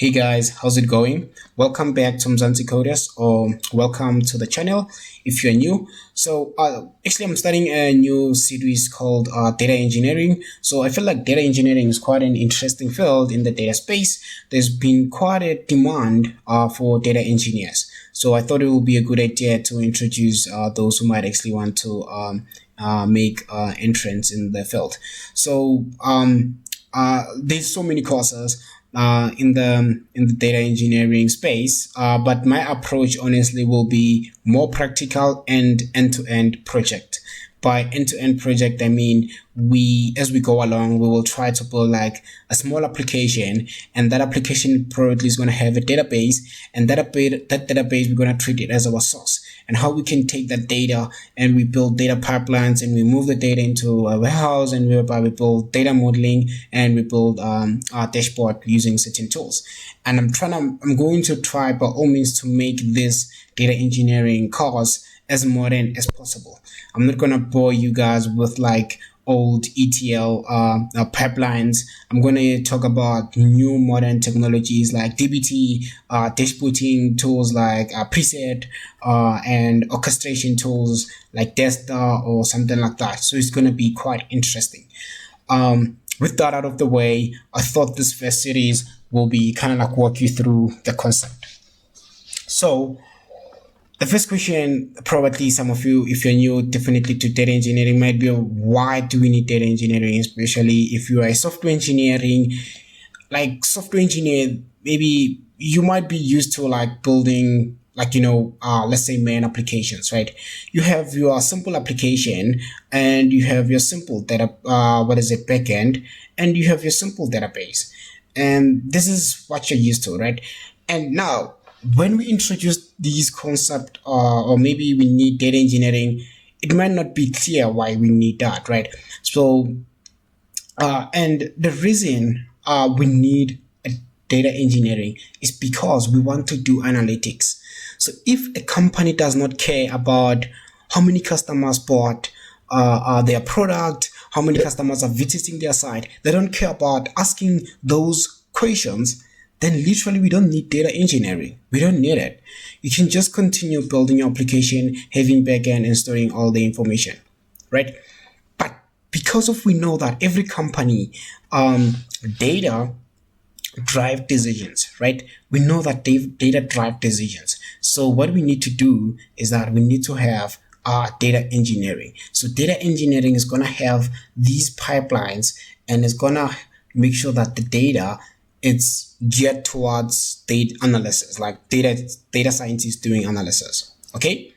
Hey guys, how's it going? Welcome back to Mzansi Coders, or welcome to the channel if you're new. Actually, I'm starting a new series called Data Engineering. So I feel like data engineering is quite an interesting field in the data space. There's been quite a demand for data engineers. So I thought it would be a good idea to introduce those who might actually want to make entrance in the field. There's so many courses in the data engineering space, but my approach honestly will be more practical and end-to-end project. By end-to-end project, I mean as we go along, we will try to build like a small application, and that application probably is going to have a database, and that database we're going to treat it as our source, and how we can take that data and we build data pipelines and we move the data into a warehouse, and whereby we build data modeling and we build our dashboard using certain tools. And I'm going to try by all means to make this data engineering course as modern as possible. I'm not gonna bore you guys with like old ETL pipelines. I'm gonna talk about new modern technologies like DBT, dashboarding tools like preset, and orchestration tools like Desta or something like that. So it's gonna be quite interesting. With that out of the way, I thought this first series will be kind of like walk you through the concept. So the first question, probably some of you, if you're new definitely to data engineering, might be why do we need data engineering, especially if you are a software engineering, like software engineer, maybe you might be used to like building like, let's say main applications, right? You have your simple application and you have your simple data, backend, and you have your simple database. And this is what you're used to, right? And now, when we introduce these concepts, or maybe we need data engineering, it might not be clear why we need that, right? So, and the reason we need a data engineering is because we want to do analytics. So if a company does not care about how many customers bought their product, how many customers are visiting their site, they don't care about asking those questions, then literally we don't need data engineering. We don't need it. You can just continue building your application, having backend and storing all the information, right? But because we know that every company, data drive decisions, right? We know that data drive decisions. So what we need to do is that we need to have data engineering. So data engineering is going to have these pipelines, and it's going to make sure that the data, it's geared towards data analysis, like data scientists doing analysis. Okay.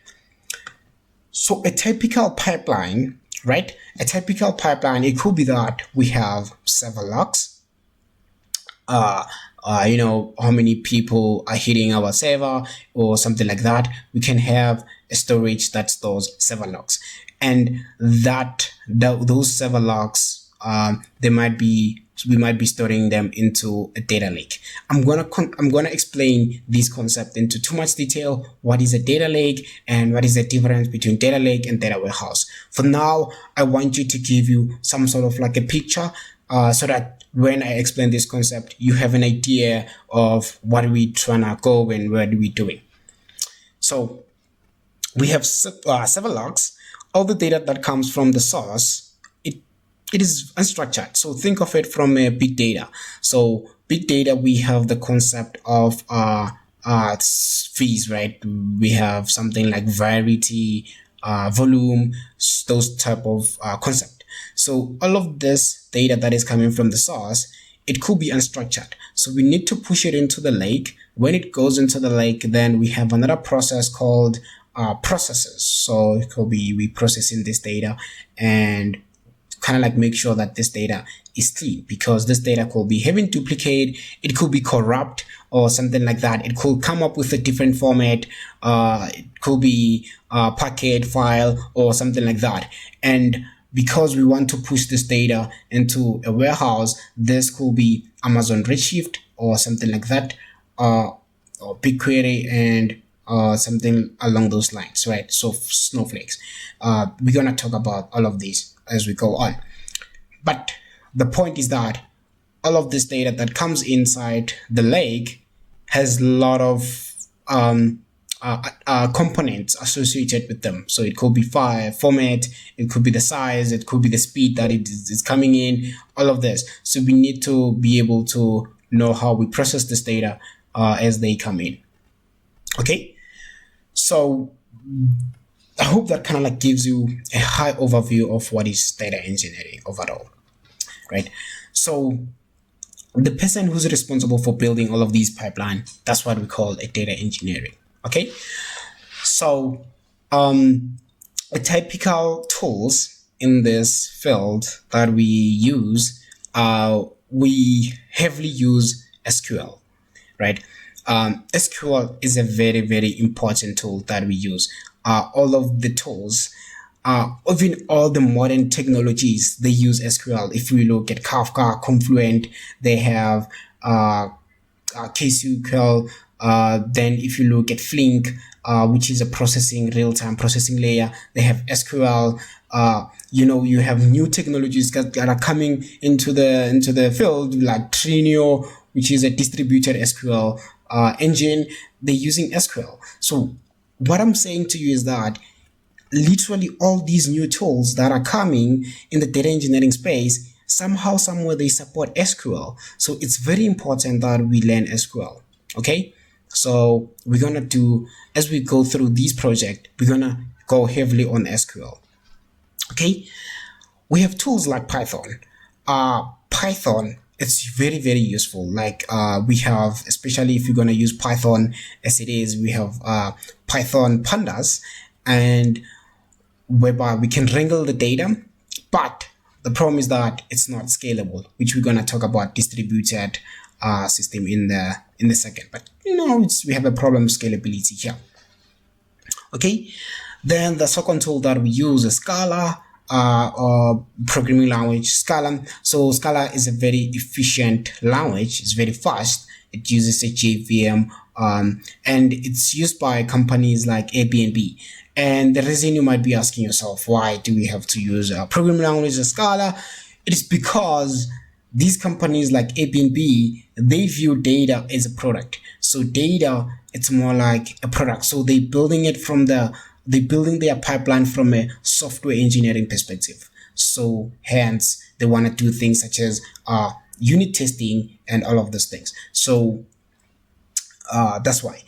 So a typical pipeline, right? A typical pipeline, it could be that we have several logs. How many people are hitting our server or something like that. We can have a storage that stores several logs, and those several logs, we might be storing them into a data lake. I'm gonna explain this concept into too much detail. What is a data lake and what is the difference between data lake and data warehouse? For now, I want you to give you some sort of like a picture, so that when I explain this concept, you have an idea of what we trying to go and what are we doing. So we have several logs. All the data that comes from the source, it is unstructured. So think of it from a big data. So big data, we have the concept of fees, right? We have something like variety, volume, those type of concept. So all of this data that is coming from the source, it could be unstructured. So we need to push it into the lake. When it goes into the lake, then we have another process called processes. So it could be we processing this data and kind of like make sure that this data is clean, because this data could be having duplicate, it could be corrupt or something like that. It could come up with a different format. It could be a packet file or something like that. And because we want to push this data into a warehouse, this could be Amazon Redshift or something like that, or BigQuery and something along those lines, right? So snowflakes. We're gonna talk about all of these as we go on. But the point is that all of this data that comes inside the lake has a lot of components associated with them. So it could be file format, it could be the size, it could be the speed that it is coming in, all of this. So we need to be able to know how we process this data as they come in. Okay, so I hope that kind of like gives you a high overview of what is data engineering overall, right? So the person who's responsible for building all of these pipelines, that's what we call a data engineering. Okay, so a typical tools in this field that we use, we heavily use SQL, right? SQL is a very, very important tool that we use. All of the tools, even all the modern technologies, they use SQL. If we look at Kafka, Confluent, they have KSQL. Then if you look at Flink, which is a real-time processing layer, they have SQL. You have new technologies that are coming into the field, like Trinio, which is a distributed SQL engine. They're using SQL. So what I'm saying to you is that literally all these new tools that are coming in the data engineering space, somehow, somewhere they support SQL. So it's very important that we learn SQL. Okay. So we're going to do, as we go through this project, we're going to go heavily on SQL. Okay. We have tools like Python. Python, it's very, very useful. Like we have, especially if you're going to use Python as it is, we have Python pandas, and whereby we can wrangle the data, but the problem is that it's not scalable, which we're going to talk about distributed system in the second. But we have a problem with scalability here. Okay, then the second tool that we use is Scala, or programming language Scala. So Scala is a very efficient language. It's very fast. It uses a JVM, and it's used by companies like Airbnb. And the reason you might be asking yourself, why do we have to use a programming language Scala? It is because these companies like Airbnb, they view data as a product. So data, it's more like a product. So they're building their pipeline from a software engineering perspective. So hence they want to do things such as unit testing and all of those things. So that's why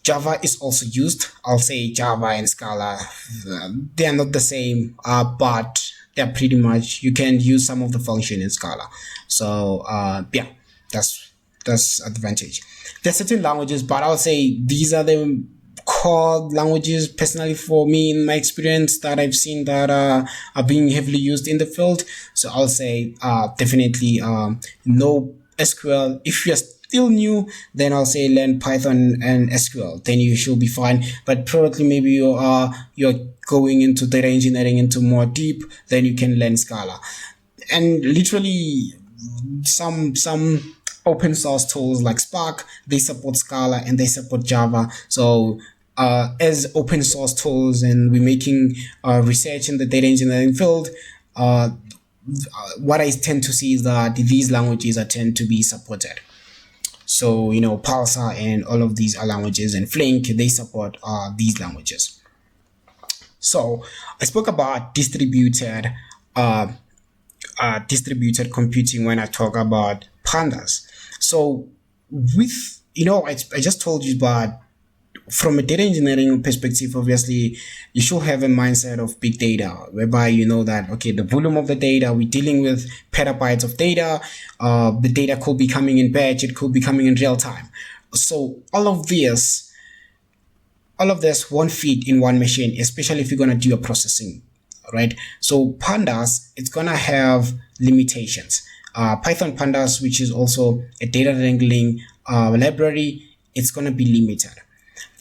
Java is also used. I'll say Java and Scala, they are not the same, but they're pretty much, you can use some of the function in Scala. So yeah, that's advantage. There's certain languages, but I'll say these are the core languages personally for me in my experience that I've seen that are being heavily used in the field. So I'll say definitely no SQL. If you're still new, then I'll say learn Python and SQL, then you should be fine. But probably maybe you're going into data engineering into more deep, then you can learn Scala. And literally some open source tools like Spark, they support Scala and they support Java. So as open source tools, and we're making research in the data engineering field, what I tend to see is that these languages tend to be supported. So, Pulsar and all of these languages, and Flink, they support these languages. So I spoke about distributed computing when I talk about pandas. So with, I just told you, but from a data engineering perspective, obviously, you should have a mindset of big data, whereby you know that, okay, the volume of the data, we're dealing with petabytes of data. The data could be coming in batch, it could be coming in real time. So all of this won't fit in one machine, especially if you're going to do a processing, right? So pandas, it's going to have limitations. Python pandas, which is also a data wrangling library, it's going to be limited.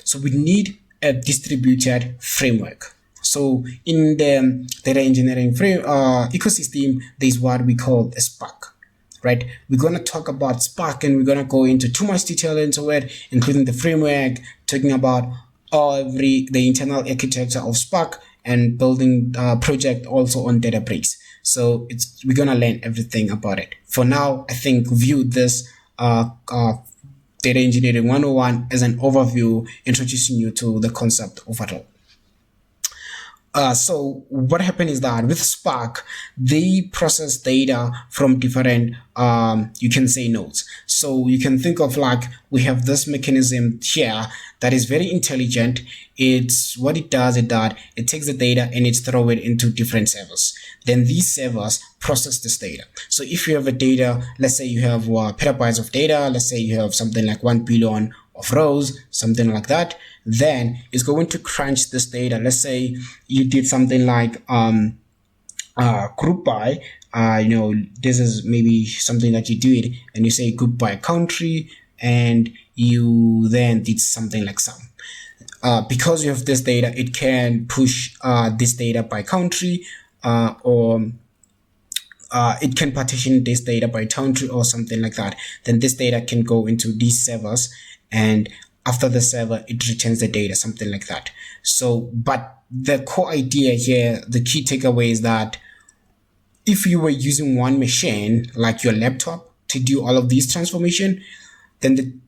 So we need a distributed framework. So in the data engineering ecosystem, there's what we call a Spark, right? We're going to talk about Spark, and we're going to go into too much detail into it, including the framework, talking about the internal architecture of Spark, and building a project also on Databricks. So we're gonna learn everything about it. For now, I think view this data engineering 101 as an overview, introducing you to the concept overall. So what happened is that with Spark, they process data from different, you can say, nodes. So you can think of like we have this mechanism here that is very intelligent. It's what it does is that it takes the data and it's throw it into different servers. Then these servers process this data. So if you have a data, let's say you have petabytes of data, let's say you have something like 1 billion of rows, something like that, then it's going to crunch this data. Let's say you did something like group by, this is maybe something that you did, and you say group by country, and you then did something like sum. Because you have this data, it can push this data by country, or it can partition this data by country or something like that. Then this data can go into these servers, and after the server, it returns the data, something like that. So, but the core idea here, the key takeaway is that if you were using one machine, like your laptop, to do all of these transformation, then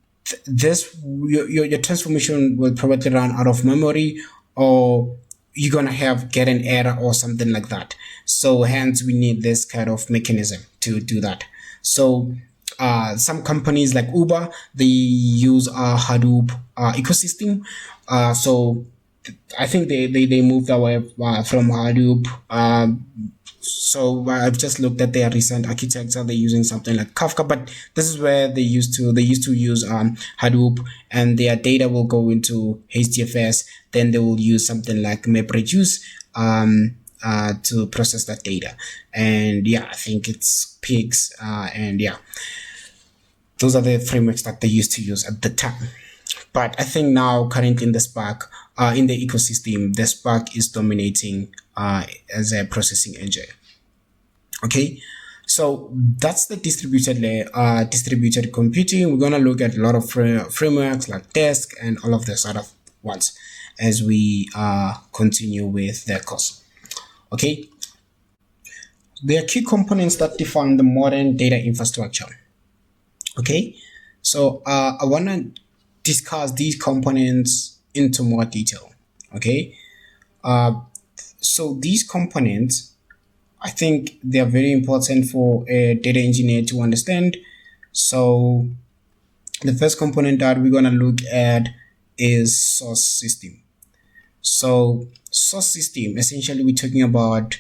your transformation will probably run out of memory, or you're gonna get an error or something like that. So hence we need this kind of mechanism to do that. So some companies like Uber, they use a Hadoop ecosystem. So I think they moved away from Hadoop. So I've just looked at their recent architecture. They're using something like Kafka, but this is where they used to use Hadoop, and their data will go into HDFS. Then they will use something like MapReduce to process that data. And yeah, I think it's pigs, and yeah, those are the frameworks that they used to use at the time. But I think now, currently in the Spark, in the ecosystem, the Spark is dominating as a processing engine. Okay, so that's the distributed layer, distributed computing. We're gonna look at a lot of frameworks like Desk and all of those other ones as we continue with the course. Okay, there are key components that define the modern data infrastructure. Okay, so I want to discuss these components into more detail. Okay, so these components, I think they are very important for a data engineer to understand. So the first component that we're going to look at is source system. So source system, essentially we're talking about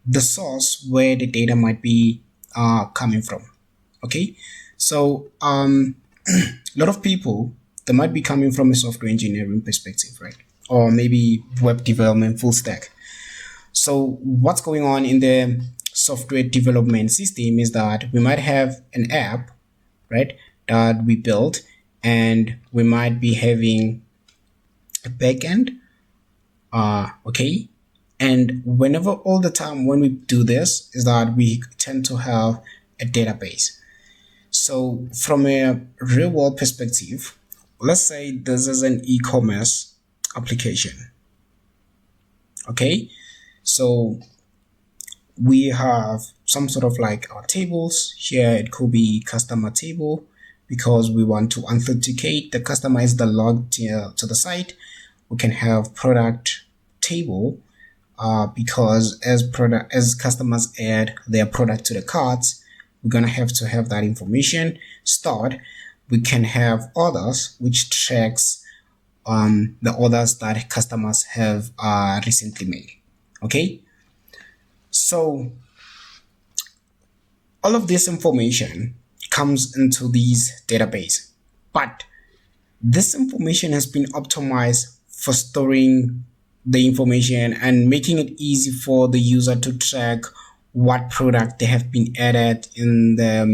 the source where the data might be coming from. Okay, so a lot of people, they might be coming from a software engineering perspective, right? Or maybe web development, full stack. So what's going on in the software development system is that we might have an app, right, that we built, and we might be having a backend. Okay, and whenever, all the time when we do this, is that we tend to have a database. So from a real world perspective, let's say this is an e-commerce application. Okay, so we have some sort of like our tables here. It could be customer table because we want to authenticate the customer is the logged to the site. We can have product table because as customers add their product to the carts, we're gonna have to have that information stored. We can have orders, which tracks the orders that customers have recently made. Okay, so all of this information comes into these database, but this information has been optimized for storing the information and making it easy for the user to track what product they have been added in their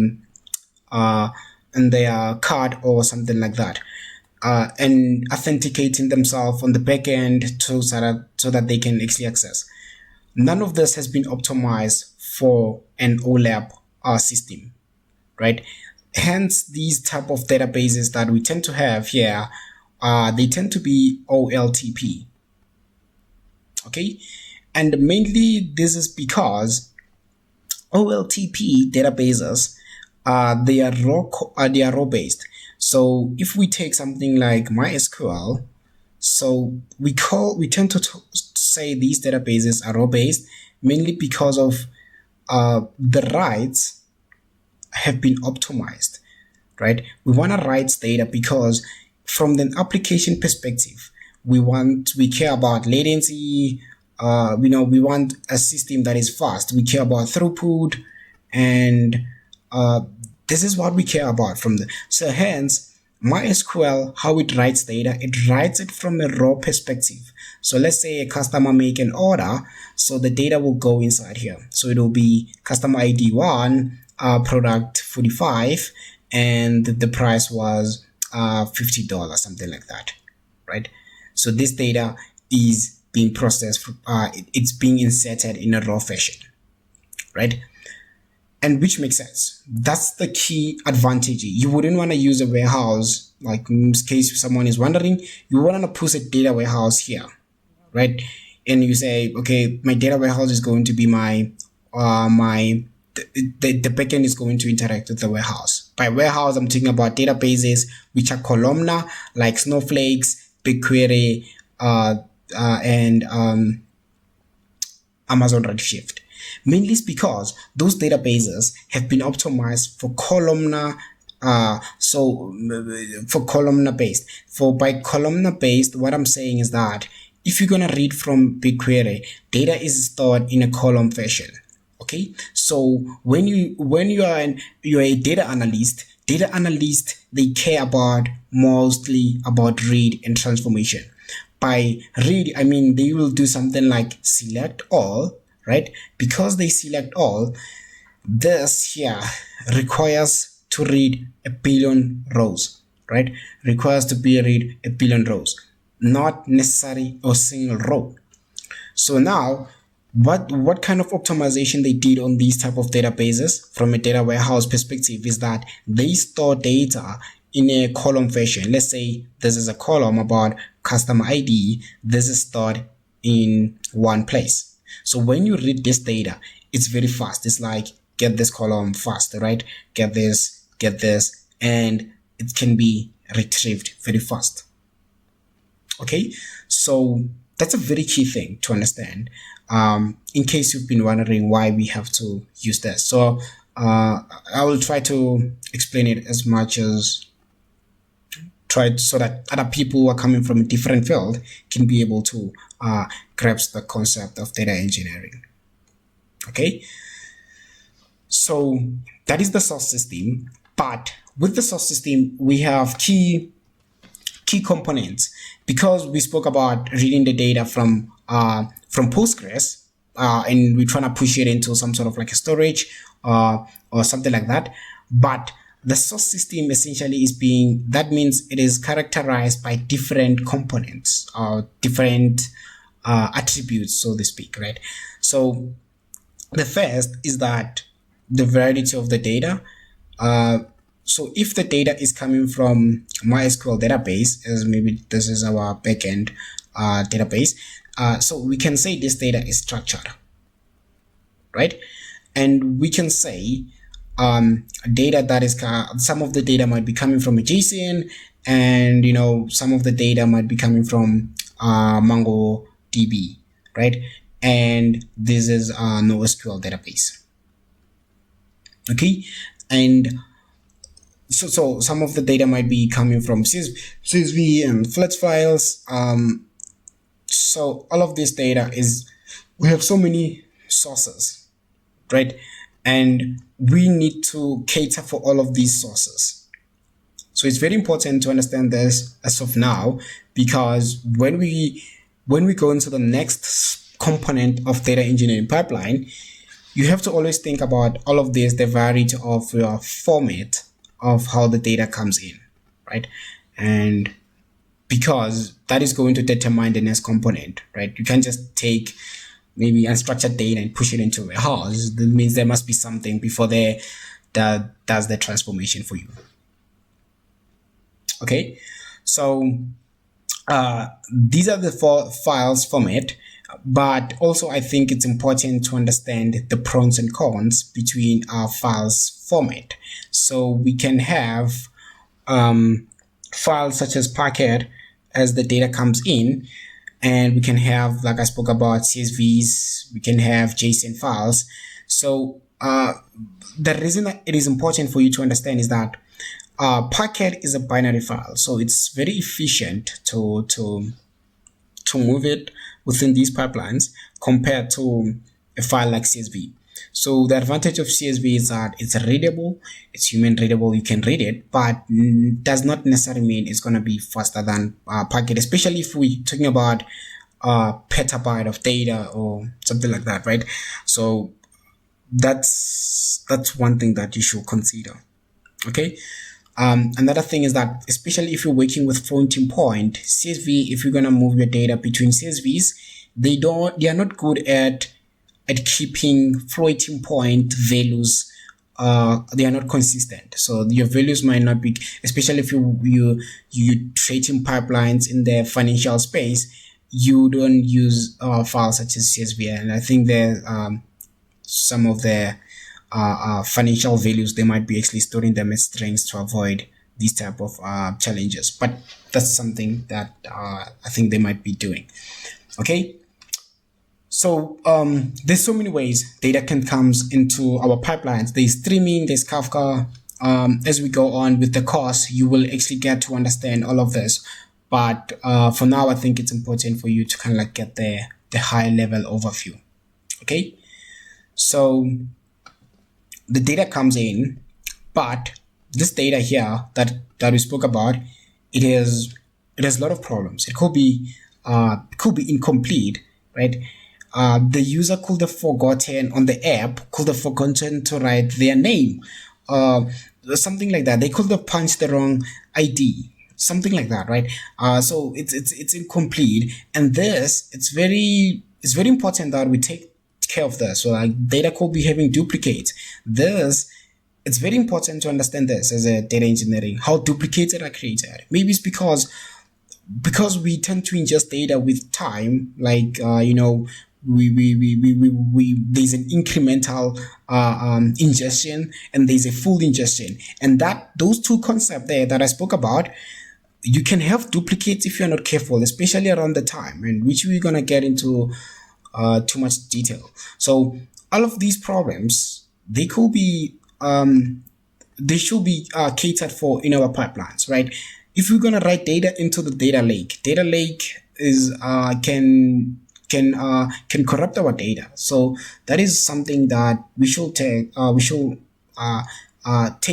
card or something like that, and authenticating themselves on the back end so that they can actually access. None of this has been optimized for an OLAP system, right? Hence, these type of databases that we tend to have here, they tend to be OLTP. Okay, and mainly this is because OLTP databases, they are raw based. So if we take something like MySQL, so we tend to say these databases are raw based mainly because of the writes have been optimized, right? We want to write data because from the application perspective, we care about latency. We want a system that is fast. We care about throughput, and uh, this is what we care about from the. So hence, MySQL, how it writes data, it writes it from a raw perspective. So let's say a customer make an order, so the data will go inside here. So it will be customer ID 1, product 45, and the price was $50, something like that, right? So this data is being processed, it's being inserted in a raw fashion, right? And which makes sense. That's the key advantage. You wouldn't want to use a warehouse, like in this case, someone is wondering, you want to put a data warehouse here, right? And you say, okay, my data warehouse is going to be the backend is going to interact with the warehouse. By warehouse, I'm talking about databases which are columnar, like Snowflakes, BigQuery, and Amazon Redshift. Mainly it's because those databases have been optimized for columnar. For columnar based. By columnar based, what I'm saying is that if you're gonna read from BigQuery, data is stored in a column fashion. Okay, so when you're a data analyst, they care about mostly about read and transformation. By read, I mean they will do something like select all, right? Because they select all, this here requires to read a billion rows, right? Requires to be read a billion rows, not necessarily a single row. So now what kind of optimization they did on these type of databases from a data warehouse perspective is that they store data in a column fashion. Let's say this is a column about customer ID. This is stored in one place. So when you read this data, it's very fast. It's like get this column fast, right? Get this, and it can be retrieved very fast. Okay, so that's a very key thing to understand. In case you've been wondering why we have to use this, so I will try to explain it as much as try so that other people who are coming from a different field can be able to grasp the concept of data engineering. Okay, so that is the source system, but with the source system we have key components, because we spoke about reading the data from Postgres, and we're trying to push it into some sort of like a storage or something like that. But the source system essentially is that means it is characterized by different components or different attributes, so to speak, right? So the first is that the variety of the data. So if the data is coming from MySQL database, as maybe this is our backend database, so we can say this data is structured, right? And we can say data that is some of the data might be coming from a JSON, and some of the data might be coming from MongoDB, right? And this is a NoSQL database. Okay, and so some of the data might be coming from CSV and flat files. So all of this data we have so many sources, right? And we need to cater for all of these sources. So it's very important to understand this as of now, because when we go into the next component of data engineering pipeline, you have to always think about all of this, the variety of your format of how the data comes in, right? And because that is going to determine the next component, right? You can't just take maybe unstructured data and push it into a warehouse. That means there must be something before that does the transformation for you. Okay, so these are the four files format. But also, I think it's important to understand the pros and cons between our files format. So we can have files such as Packet as the data comes in, and we can have, like I spoke about, CSVs, we can have JSON files. So the reason that it is important for you to understand is that Packet is a binary file, so it's very efficient to move it within these pipelines compared to a file like CSV. So the advantage of CSV is that it's readable, it's human readable, you can read it, but does not necessarily mean it's going to be faster than Packet, especially if we're talking about petabyte of data or something like that, right? So that's one thing that you should consider. Okay. Another thing is that, especially if you're working with floating point CSV, if you're gonna move your data between CSVs, they are not good at keeping floating point values. They are not consistent, so your values might not be, especially if you trading pipelines in the financial space. You don't use files such as CSV, and I think there some of the financial values, they might be actually storing them as strings to avoid these type of challenges, but that's something that I think they might be doing. Okay, so there's so many ways data can comes into our pipelines. There's streaming, there's Kafka. As we go on with the course, you will actually get to understand all of this, but for now I think it's important for you to kind of like get the high level overview. Okay, so the data comes in, but this data here that we spoke about, it has a lot of problems. It could be incomplete, right? The user could have forgotten on the app, could have forgotten to write their name, something like that. They could have punched the wrong ID, something like that, right? So it's incomplete, and this it's very important that we take care of this. So like data could be having duplicates. It's very important to understand this as a data engineering, how duplicates are created. Maybe it's because we tend to ingest data with time, like we there's an incremental ingestion and there's a full ingestion, and that those two concepts there that I spoke about, you can have duplicates if you're not careful, especially around the time, and which we're gonna get into too much detail. So all of these problems, they could be they should be catered for in our pipelines, right? If we're gonna write data into the data lake is can corrupt our data. So that is something that we should take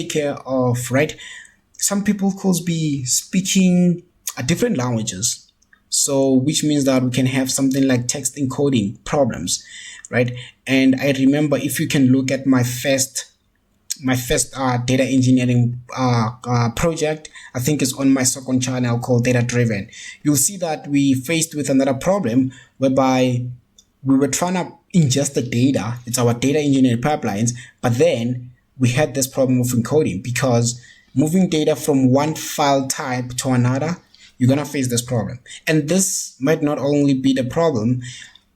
care of, right? Some people could be speaking different languages, so which means that we can have something like text encoding problems, right? And I remember, if you can look at my first data engineering project, I think it's on my second channel called Data Driven. You'll see that we faced with another problem whereby we were trying to ingest the data. It's our data engineering pipelines, but then we had this problem of encoding, because moving data from one file type to another, you're gonna face this problem. And this might not only be the problem.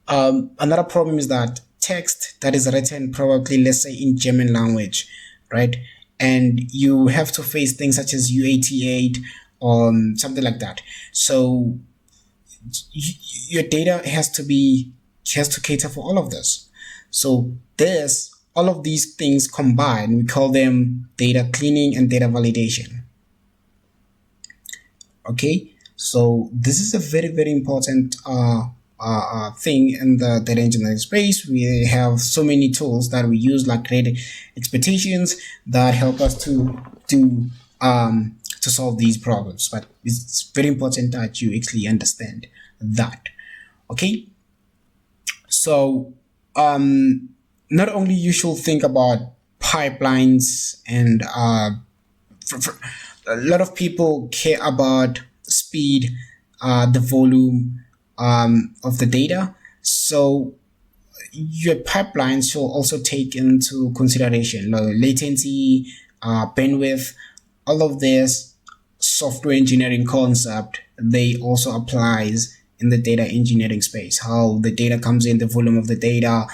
Another problem is that text that is written probably, let's say, in German language, right? And you have to face things such as UAT8 or something like that. So your data has to cater for all of this. So all of these things combined, we call them data cleaning and data validation. Okay, so this is a very, very important thing in the data engineering space. We have so many tools that we use, like Great Expectations, that help us to solve these problems. But it's very important that you actually understand that. Okay, so not only you should think about pipelines, and a lot of people care about speed, the volume of the data. So your pipelines should also take into consideration latency, bandwidth, all of this software engineering concept. They also applies in the data engineering space, how the data comes in, the volume of the data.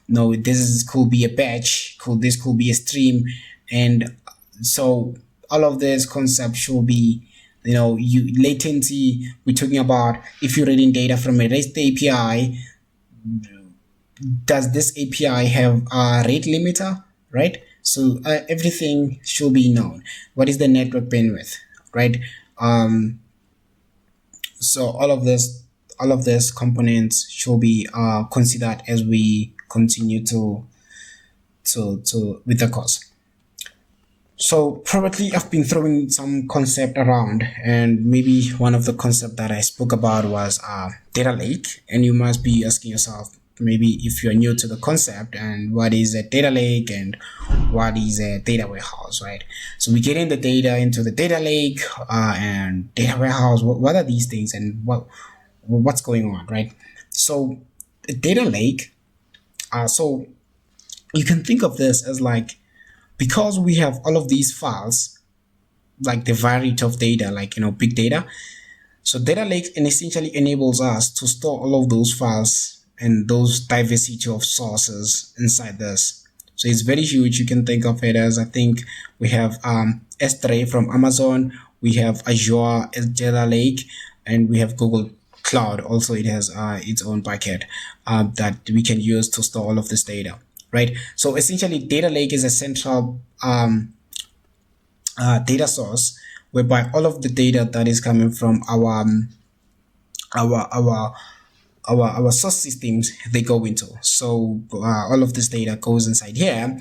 No, could be a batch, this could be a stream, and so all of this concept should be, latency. We're talking about if you're reading data from a REST API, does this API have a rate limiter, right? So everything should be known. What is the network bandwidth, right? So all of these components should be considered as we continue to with the course. So probably I've been throwing some concept around, and maybe one of the concept that I spoke about was data lake. And you must be asking yourself, maybe if you're new to the concept, and what is a data lake and what is a data warehouse, right? So we get in the data into the data lake and data warehouse. What are these things, and what's going on, right? So a data lake, so you can think of this as like, because we have all of these files, like the variety of data, like, big data. So data lake essentially enables us to store all of those files and those diversity of sources inside this. So it's very huge. You can think of it as, I think we have S3 from Amazon, we have Azure as data lake, and we have Google Cloud. Also, it has its own bucket that we can use to store all of this data. Right. So essentially, data lake is a central data source whereby all of the data that is coming from our source systems, they go into. So all of this data goes inside here,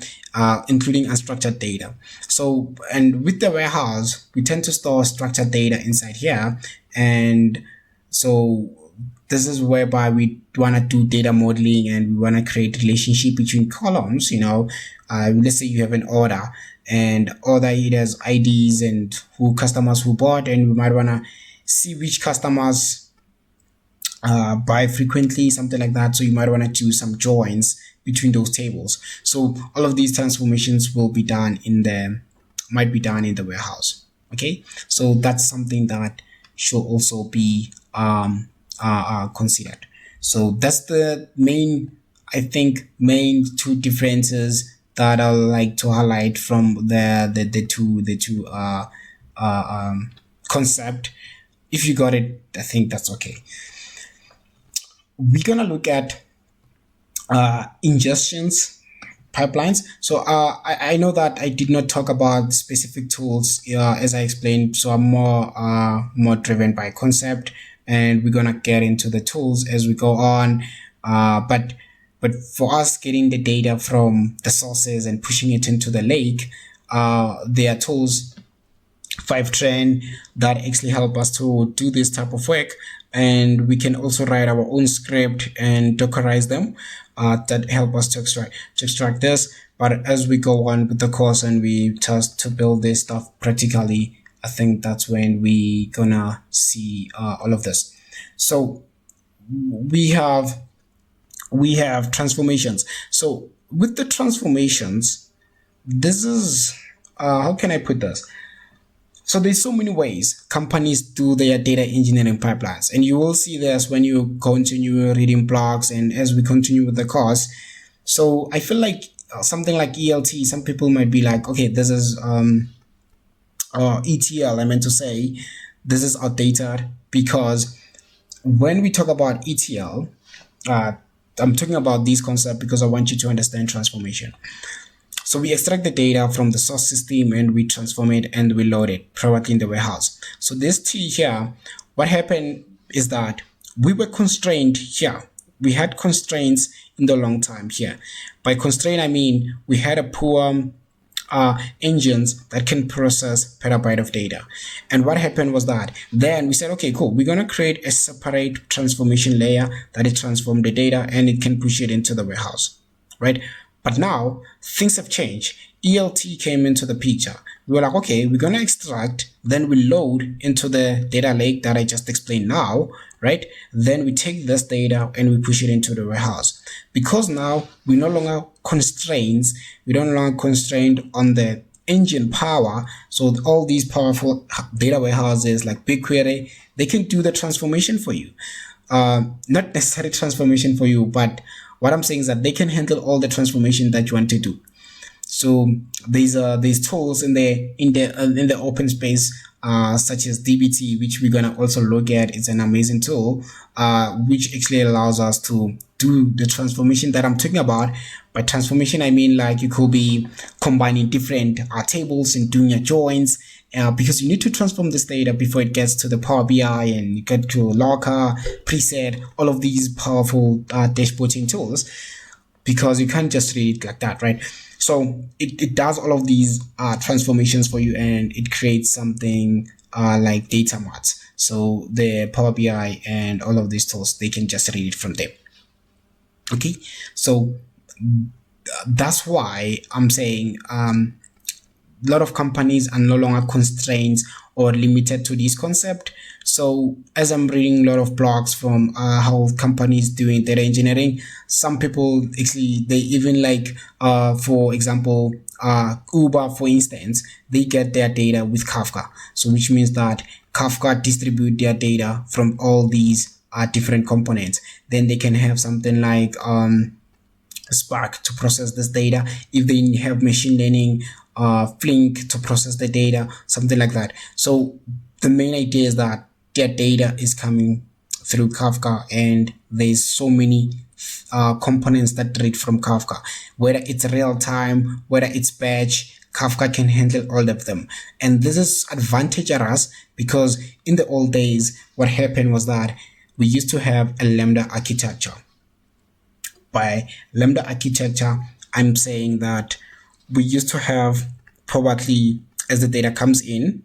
including unstructured data. So, and with the warehouse, we tend to store structured data inside here, and so this is whereby we want to do data modeling, and we want to create relationship between columns. Let's say you have an order, and order, it has IDs and customers who bought, and we might want to see which customers buy frequently, something like that. So you might want to do some joins between those tables. So all of these transformations might be done in the warehouse. Okay, so that's something that should also be considered. So that's the main two differences that I like to highlight from the two concept. If you got it, I think that's okay. We're gonna look at ingestions pipelines. So I know that I did not talk about specific tools as I explained, so I'm more driven by concept, and we're gonna get into the tools as we go on. But for us getting the data from the sources and pushing it into the lake, there are tools, Fivetran, that actually help us to do this type of work. And we can also write our own script and Dockerize them that help us to extract this. But as we go on with the course and we test to build this stuff practically, I think that's when we gonna see all of this. So we have transformations. So with the transformations, this is how can I put this? So there's so many ways companies do their data engineering pipelines, and you will see this when you continue reading blogs and as we continue with the course. So I feel like something like ELT, some people might be like, okay, this is ETL, I meant to say, this is outdated, because when we talk about ETL, I'm talking about this concept because I want you to understand transformation. So we extract the data from the source system and we transform it and we load it probably in the warehouse. So this T here, what happened is that we were constrained here. We had constraints in the long time here. By constraint, I mean we had a poor engines that can process petabyte of data. And what happened was that then we said, okay, cool, we're going to create a separate transformation layer that it transforms the data and it can push it into the warehouse, right? But now things have changed. ELT came into the picture. We were like, okay, we're going to extract, then we load into the data lake that I just explained now, right? Then we take this data and we push it into the warehouse. Because now we're no longer constrained on the engine power. So all these powerful data warehouses like BigQuery, they can do the transformation for you. not necessary transformation for you, but what I'm saying is that they can handle all the transformation that you want to do. So these tools in the open space, such as DBT, which we're gonna also look at. It's an amazing tool, which actually allows us to do the transformation that I'm talking about. By transformation, I mean like you could be combining different tables and doing your joins, because you need to transform this data before it gets to the Power BI and you get to Locker, Preset, all of these powerful dashboarding tools, because you can't just read it like that, right? So it does all of these transformations for you, and it creates something like data marts. So the Power BI and all of these tools, they can just read it from there. Okay, so that's why I'm saying a lot of companies are no longer constrained or limited to this concept. So as I'm reading a lot of blogs from how companies doing data engineering, some people actually, they even like, for example, Uber, for instance, they get their data with Kafka. So which means that Kafka distribute their data from all these different components. Then they can have something like Spark to process this data. If they have machine learning, Flink to process the data, something like that. So the main idea is that their data is coming through Kafka, and there's so many components that read from Kafka. Whether it's real time, whether it's batch, Kafka can handle all of them. And this is advantageous because in the old days, what happened was that we used to have a Lambda architecture. By Lambda architecture, I'm saying that we used to have, probably as the data comes in,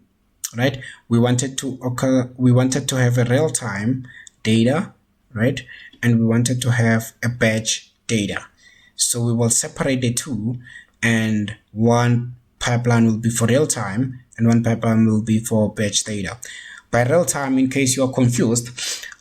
right? We wanted to have a real-time data, right? And we wanted to have a batch data. So we will separate the two, and one pipeline will be for real-time and one pipeline will be for batch data. By real-time, in case you are confused,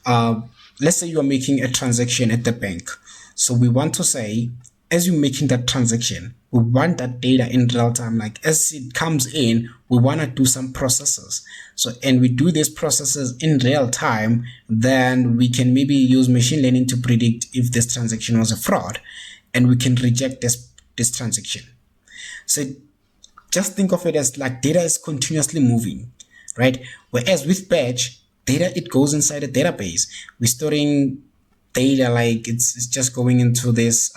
let's say you are making a transaction at the bank. So we want to say, as you're making that transaction, we want that data in real time. Like as it comes in, we want to do some processes. So, and we do these processes in real time, then we can maybe use machine learning to predict if this transaction was a fraud, and we can reject this transaction. So just think of it as like data is continuously moving, right? Whereas with batch, data, it goes inside a database. We're storing data like it's just going into this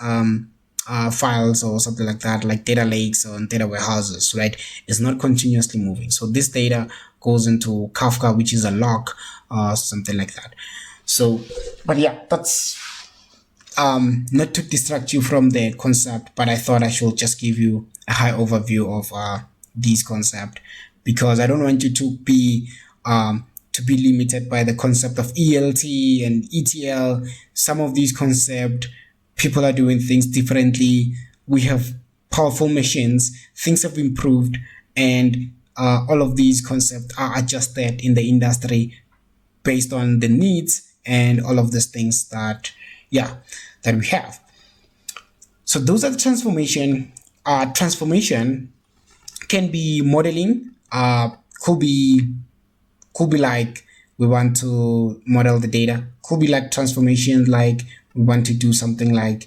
files or something like that, like data lakes or data warehouses, right? It's not continuously moving. So this data goes into Kafka, which is a log, something like that. So, but yeah, that's not to distract you from the concept, but I thought I should just give you a high overview of these concepts, because I don't want you to be limited by the concept of ELT and ETL. Some of these concepts, people are doing things differently. We have powerful machines, things have improved, and all of these concepts are adjusted in the industry based on the needs and all of these things that we have. So those are the transformation. Transformation can be modeling, could be like we want to model the data, could be like transformation, like we want to do something like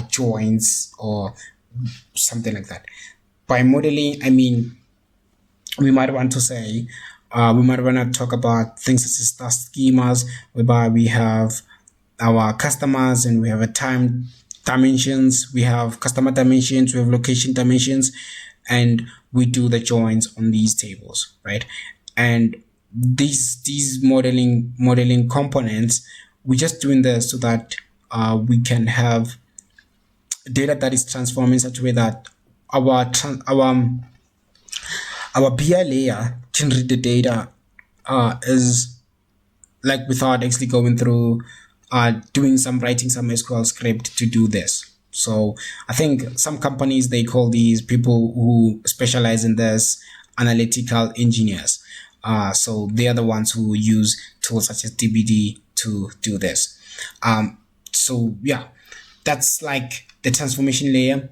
joins or something like that. By modeling, I mean, we might want to say, we might want to talk about things such as task schemas, whereby we have our customers and we have a time dimensions, we have customer dimensions, we have location dimensions, and we do the joins on these tables, right? And these modeling components, we're just doing this so that we can have data that is transformed in such a way that our BI layer can read the data is like without actually going through writing some SQL script to do this. So I think some companies, they call these people who specialize in this analytical engineers. So they are the ones who use tools such as DBT to do this. So yeah, that's like the transformation layer.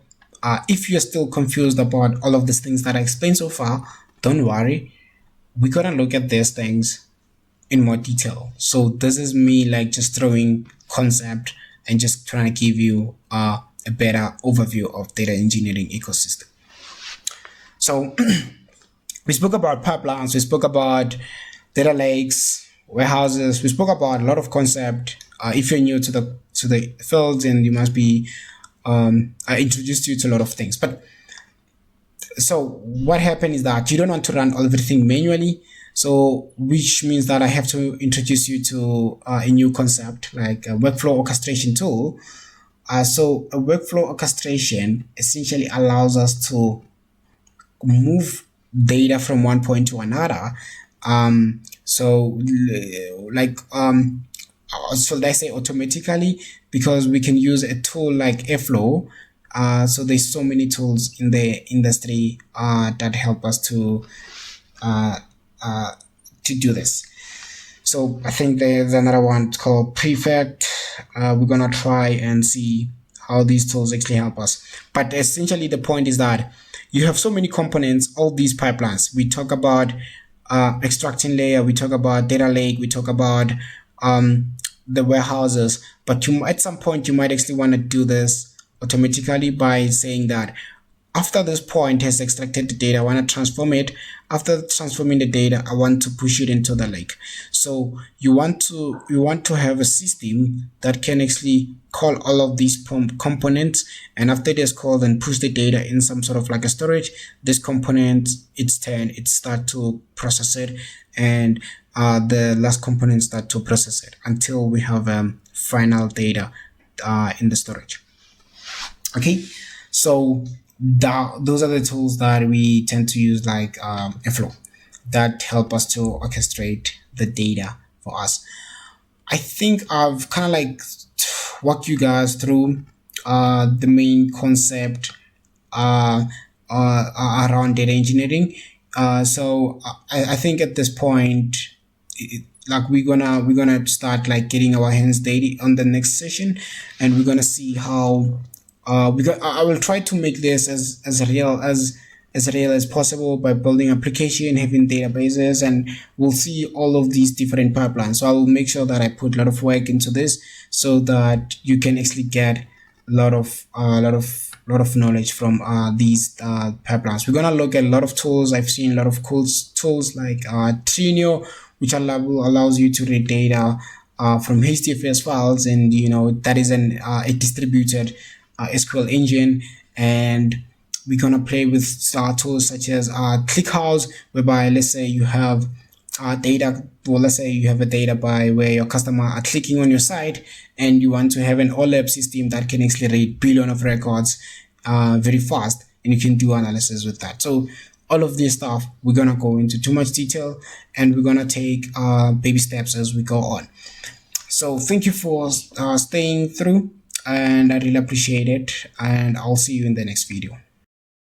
If you're still confused about all of these things that I explained so far, don't worry. We're gonna look at these things in more detail. So this is me like just throwing concept and just trying to give you a better overview of data engineering ecosystem. So we spoke about pipelines, we spoke about data lakes, warehouses, we spoke about a lot of concept. If you're new to the field, and you must be I introduced you to a lot of things. But so what happened is that you don't want to run everything manually. So which means that I have to introduce you to a new concept like a workflow orchestration tool. So a workflow orchestration essentially allows us to move data from one point to another. So like should I say automatically, because we can use a tool like Airflow. So there's so many tools in the industry that help us to do this. So I think there's another one called Prefect. We're gonna try and see how these tools actually help us. But essentially the point is that you have so many components, all these pipelines. We talk about extracting layer, we talk about data lake, we talk about the warehouses, but at some point you might actually want to do this automatically by saying that after this point has extracted the data, I want to transform it. After transforming the data, I want to push it into the lake. So you want to have a system that can actually call all of these components, and after it is called and push the data in some sort of like a storage, this component, its turn, it start to process it, and the last component start to process it until we have final data in the storage. Okay, so those are the tools that we tend to use, like Airflow, that help us to orchestrate the data for us. I think I've kind of like walked you guys through the main concept around data engineering. So I think at this point, like we're gonna start like getting our hands dirty on the next session, and we're gonna see how I will try to make this as real as possible by building application, having databases, and we'll see all of these different pipelines. So I will make sure that I put a lot of work into this so that you can actually get a lot of knowledge from these pipelines. We're gonna look at a lot of tools. I've seen a lot of cool tools like Trinio, which allows you to read data from HDFS files, and that is a distributed SQL engine. And we're gonna play with tools such as ClickHouse, whereby let's say you have data. Well, let's say you have a data by where your customer are clicking on your site, and you want to have an OLAP system that can actually read billion of records very fast, and you can do analysis with that. So all of this stuff, we're gonna go into too much detail, and we're gonna take baby steps as we go on. So thank you for staying through, and I really appreciate it, and I'll see you in the next video.